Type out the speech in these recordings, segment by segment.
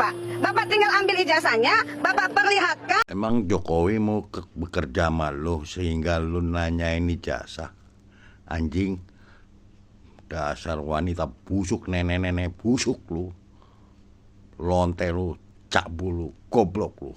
Pak. Bapak tinggal ambil ijazahnya, Bapak perlihatkan. Emang Jokowi mau bekerja sama lo sehingga lo nanyain ijazah? Anjing, dasar wanita busuk, nenek-nenek busuk lu. Lonte lu, cak bulu, goblok lu.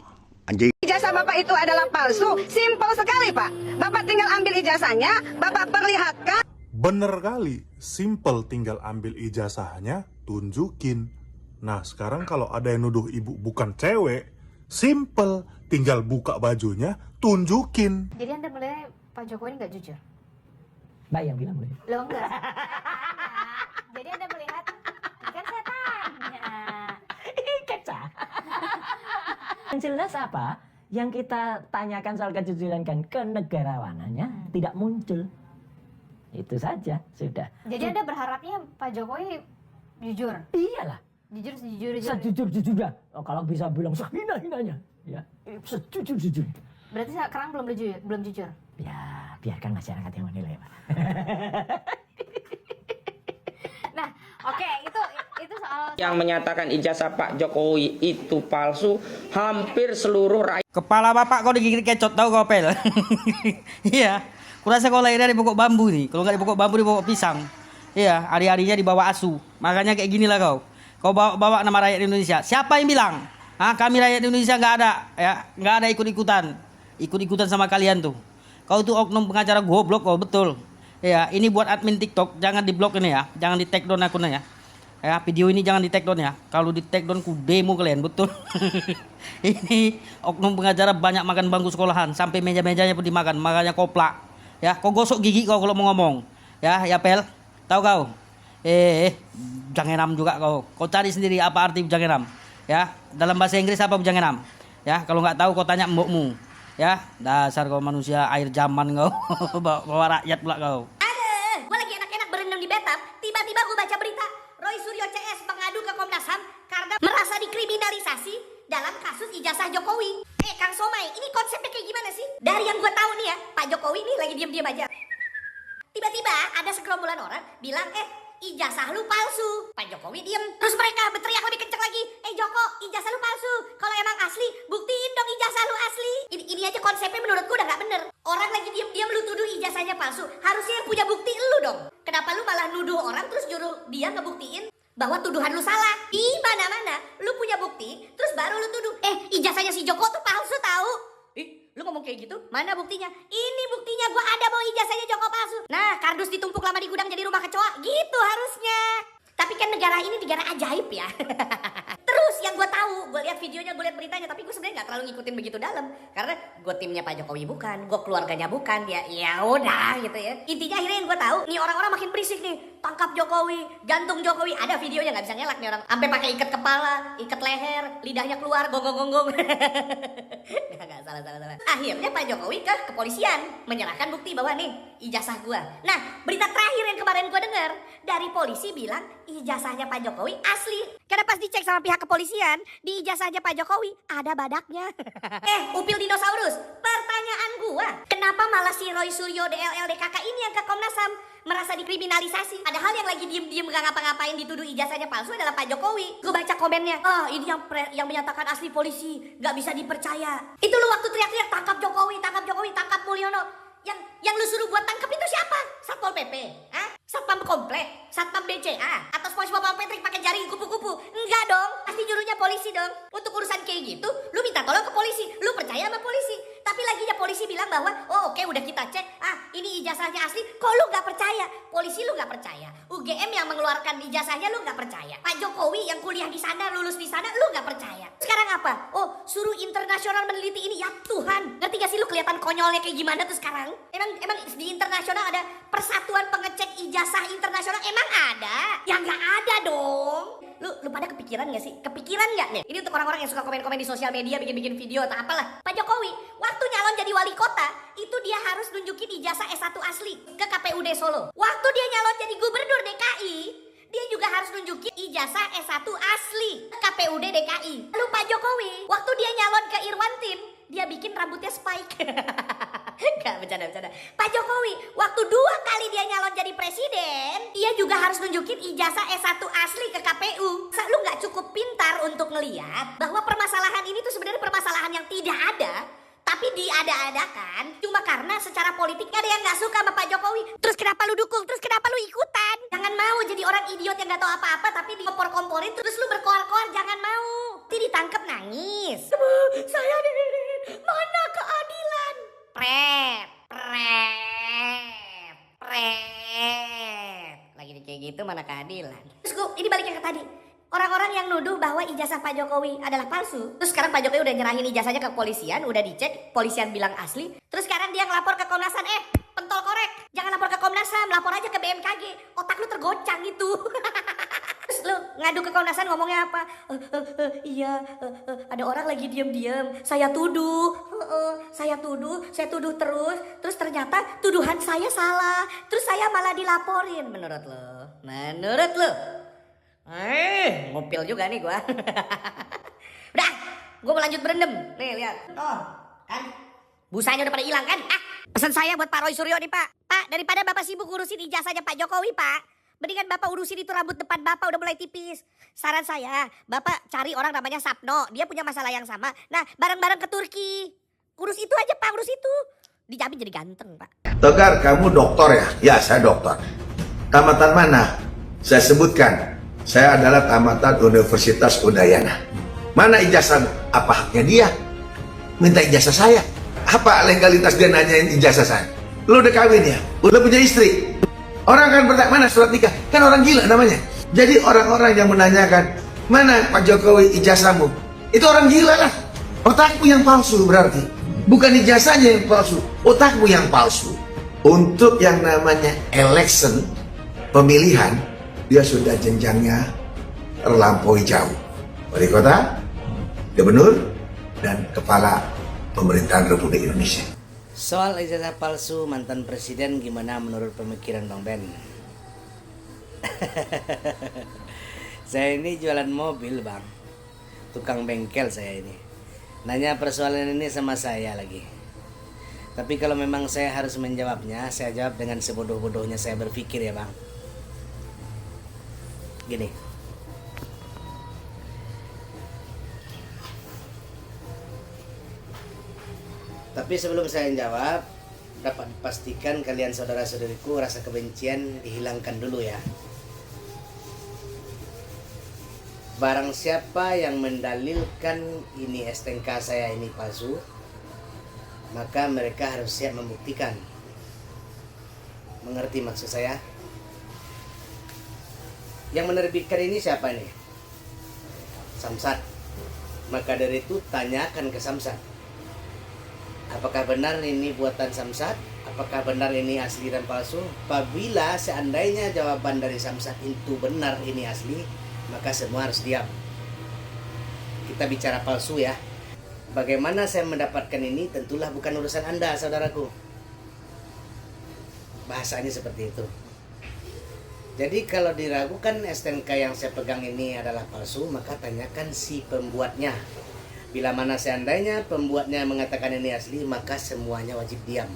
Anjing. Ijazah Bapak itu adalah palsu. Simpel sekali Pak. Bapak tinggal ambil ijazahnya, Bapak perlihatkan. Bener kali, simple, tinggal ambil ijazahnya, tunjukin. Nah sekarang kalau ada yang nuduh ibu bukan cewek, simple, tinggal buka bajunya, tunjukin. Jadi Anda menilai Pak Jokowi ini nggak jujur? Mbak yang bilang boleh. Loh enggak. Jadi Anda melihat, kan saya tanya. Keca. Yang jelas apa? Yang kita tanyakan soal kejujuran kan kenegarawanannya tidak muncul. Itu saja, sudah. Jadi Anda berharapnya Pak Jokowi jujur? Iyalah. Jujur sejujur-jujur? Sejujur-jujurnya. Oh, kalau bisa bilang sehina-hinanya. Ya, sejujur-jujur. Berarti sekarang belum jujur? Ya, biarkan masyarakat yang menilai, Pak. Nah, oke, itu soal Yang menyatakan ijazah Pak Jokowi itu palsu, hampir seluruh rakyat. Kepala bapak kau digigit kecot tahu kau pel. Iya. Kurasa kau lahirnya di pokok bambu nih. Kalau nggak di pokok bambu di pokok pisang. Iya, hari-harinya dibawa asu. Makanya kayak gini lah kau. Kau bawa nama rakyat Indonesia. Siapa yang bilang? Kami rakyat Indonesia nggak ada, ya, nggak ada ikut-ikutan sama kalian tuh. Kau tuh oknum pengacara goblok kau, betul. Ya, ini buat admin TikTok, jangan diblok ini ya, jangan di take down akunnya ya. Ya, video ini jangan di take down ya. Kalau di take down ku demo kalian, betul. Ini oknum pengacara banyak makan bangku sekolahan, sampai meja-mejanya pun dimakan, makanya koplak. Ya, kau gosok gigi kau kalau mau ngomong. Ya pel, tahu kau? Bujangenam juga kau. Kau cari sendiri apa arti bujangenam. Ya, dalam bahasa Inggris apa bujangenam? Ya, kalau nggak tahu kau tanya mbokmu. Ya, dasar kau manusia air zaman kau. Bawa rakyat pula kau. Gue lagi enak-enak berendam di bathtub, tiba-tiba gue baca berita Roy Suryo CS mengadu ke Komnas HAM karena merasa dikriminalisasi dalam kasus ijazah Jokowi. Kang Somai, ini konsepnya kayak gimana sih? Dari yang gue tahu nih ya, Pak Jokowi nih lagi diam-diam aja. Tiba-tiba ada segerombolan orang bilang, ijazah lu palsu. Pak Jokowi diem. Terus mereka berteriak lebih kenceng lagi. Joko, ijazah lu palsu. Kalau emang asli, buktiin dong ijazah lu asli. Ini aja konsepnya menurutku udah gak bener. Orang lagi diem-diem lu tuduh ijazahnya palsu. Harusnya yang punya bukti lu dong. Kenapa lu malah nuduh orang terus nyuruh dia ngebuktiin bahwa tuduhan lu salah? Di mana-mana lu punya bukti, terus baru lu tuduh. Ijazahnya si Joko tuh palsu tahu. Lu ngomong kayak gitu? Mana buktinya? Ini buktinya, gua ada bahwa ijazahnya Joko palsu. Nah, kardus ditumpuk lama di gudang jadi rumah kecoa. Gitu harusnya. Tapi kan negara ini negara ajaib ya. Terus yang gue tahu, gue lihat videonya, gue lihat beritanya, tapi gue sebenarnya nggak terlalu ngikutin begitu dalam, karena gue timnya Pak Jokowi bukan, gue keluarganya bukan, ya udah gitu ya. Intinya akhirnya yang gue tahu, nih orang-orang makin berisik nih, tangkap Jokowi, gantung Jokowi, ada videonya nggak bisa ngelak nih orang, sampai pakai ikat kepala, ikat leher, lidahnya keluar, gonggong-gonggong. Nggak salah. Akhirnya Pak Jokowi ke kepolisian menyerahkan bukti bahwa nih ijazah gue. Nah, berita terakhir yang kemarin gue dengar dari polisi bilang ijazahnya Pak Jokowi asli. Karena pas dicek sama pihak kepolisian, di ijazahnya Pak Jokowi ada badaknya. Upil dinosaurus, pertanyaan gua, kenapa malah si Roy Suryo DLLDKK ini yang ke Komnas HAM merasa dikriminalisasi? Padahal yang lagi diem-diem gak ngapa-ngapain dituduh ijazahnya palsu adalah Pak Jokowi. Gue baca komennya, ini yang menyatakan asli polisi, gak bisa dipercaya. Itu lu waktu teriak-teriak tangkap Jokowi, tangkap Mulyono. Yang lu suruh buat tangkap itu siapa? Satpol PP? Satpam komplek? Satpam BCA? Atau SpongeBob Patrick pakai jaring kupu-kupu? Enggak dong, pasti nyuruhnya polisi dong. Untuk urusan kayak gitu, lu minta tolong ke polisi, lu percaya sama polisi. Tapi lagi ya polisi bilang bahwa, oke, udah kita cek, ini ijazahnya asli, kok lu gak percaya? Polisi lu gak percaya, UGM yang mengeluarkan ijazahnya lu gak percaya, Pak Jokowi yang kuliah di sana, lulus di sana, lu gak percaya. Sekarang apa? Suruh internasional meneliti ini, ya Tuhan. Ngerti gak sih lu kelihatan konyolnya kayak gimana tuh sekarang? Emang di internasional ada persatuan pengecek ijazah internasional? Emang ada? Ya nggak ada dong. Lu pada kepikiran gak sih? Kepikiran gak nih? Ini untuk orang-orang yang suka komen-komen di sosial media, bikin-bikin video atau apalah. Pak Jokowi, waktu nyalon jadi wali kota, itu dia harus nunjukin ijazah S1 asli ke KPUD Solo. Waktu dia nyalon jadi gubernur DKI, dia juga harus nunjukin ijazah S1 asli ke KPUD DKI. Lalu Pak Jokowi, waktu dia nyalon ke Irwantim, dia bikin rambutnya spike. Gak, bercanda. Pak Jokowi, waktu 2 kali dia nyalon jadi presiden, dia juga harus nunjukin ijazah S1 asli ke KPU. Masa lu nggak cukup pintar untuk ngeliat bahwa permasalahan ini tuh sebenarnya permasalahan yang tidak ada, tapi diada-adakan cuma karena secara politik ada yang nggak suka sama Pak Jokowi. Terus kenapa lu dukung? Terus kenapa lu ikutan? Jangan mau jadi orang idiot yang nggak tahu apa-apa tapi dikompor-komporin terus lu berkoar-koar. Jangan mau. Nanti ditangkep nangis. Saya mana keadilan? Pret. Lagi kayak gitu mana keadilan? Terus gue ini balik yang ke tadi. Orang-orang yang nuduh bahwa ijazah Pak Jokowi adalah palsu. Terus sekarang Pak Jokowi udah nyerahin ijazahnya ke kepolisian, udah dicek, polisian bilang asli. Terus sekarang dia ngelapor ke Komnas HAM, pentol korek. Jangan lapor ke Komnas HAM, lapor aja ke BMKG. Otak lu tergoncang itu. Terus lu ngadu ke Komnas HAM ngomongnya apa? Iya, ada orang lagi diam-diam. Saya tuduh terus. Terus ternyata tuduhan saya salah. Terus saya malah dilaporin. Menurut lo? Ngupil juga nih gua. Udah, gua mau lanjut berendam. Nih lihat. Tuh, kan? Busanya udah pada hilang kan? Pesan saya buat Pak Roy Suryo nih, Pak. Pak, daripada Bapak sibuk ngurusin ijazahnya Pak Jokowi, Pak, mendingan Bapak urusin itu rambut depan Bapak udah mulai tipis. Saran saya, Bapak cari orang namanya Sapno. Dia punya masalah yang sama. Nah, bareng-bareng ke Turki. Urus itu aja, Pak, urus itu. Dijamin jadi ganteng, Pak. Tegar, kamu dokter ya? Ya, saya dokter. Tamatan mana? Saya sebutkan. Saya adalah tamatan Universitas Udayana. Mana ijazah? Apa haknya dia? Minta ijazah saya. Apa legalitas dia nanyain ijazah saya? Lu udah kawin ya? Udah punya istri? Orang kan bertanya, mana surat nikah? Kan orang gila namanya. Jadi orang-orang yang menanyakan, mana Pak Jokowi ijazahmu? Itu orang gila lah. Otakmu yang palsu berarti. Bukan ijazahnya yang palsu, otakmu yang palsu. Untuk yang namanya election, pemilihan, dia sudah jenjangnya terlampaui jauh. Wali kota, gubernur, dan kepala pemerintahan Republik Indonesia. Soal ijazah palsu mantan presiden gimana menurut pemikiran Bang Ben? Saya ini jualan mobil, Bang. Tukang bengkel saya ini. Nanya persoalan ini sama saya lagi. Tapi kalau memang saya harus menjawabnya, saya jawab dengan sebodoh-bodohnya saya berpikir ya, Bang. Gini. Tapi sebelum saya jawab, dapat dipastikan kalian saudara-saudariku rasa kebencian dihilangkan dulu ya. Barang siapa yang mendalilkan ini STNK saya ini palsu, maka mereka harus siap membuktikan. Mengerti maksud saya? Yang menerbitkan ini siapa nih? Samsat. Maka dari itu tanyakan ke Samsat. Apakah benar ini buatan Samsat? Apakah benar ini asli dan palsu? Apabila seandainya jawaban dari Samsat itu benar ini asli, maka semua harus diam. Kita bicara palsu ya. Bagaimana saya mendapatkan ini tentulah bukan urusan Anda, saudaraku. Bahasanya seperti itu. Jadi kalau diragukan STNK yang saya pegang ini adalah palsu, maka tanyakan si pembuatnya. Bila mana seandainya pembuatnya mengatakan ini asli, maka semuanya wajib diam.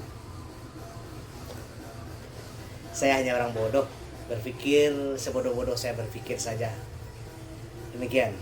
Saya hanya orang bodoh, berpikir sebodoh-bodoh saya berpikir saja. Demikian.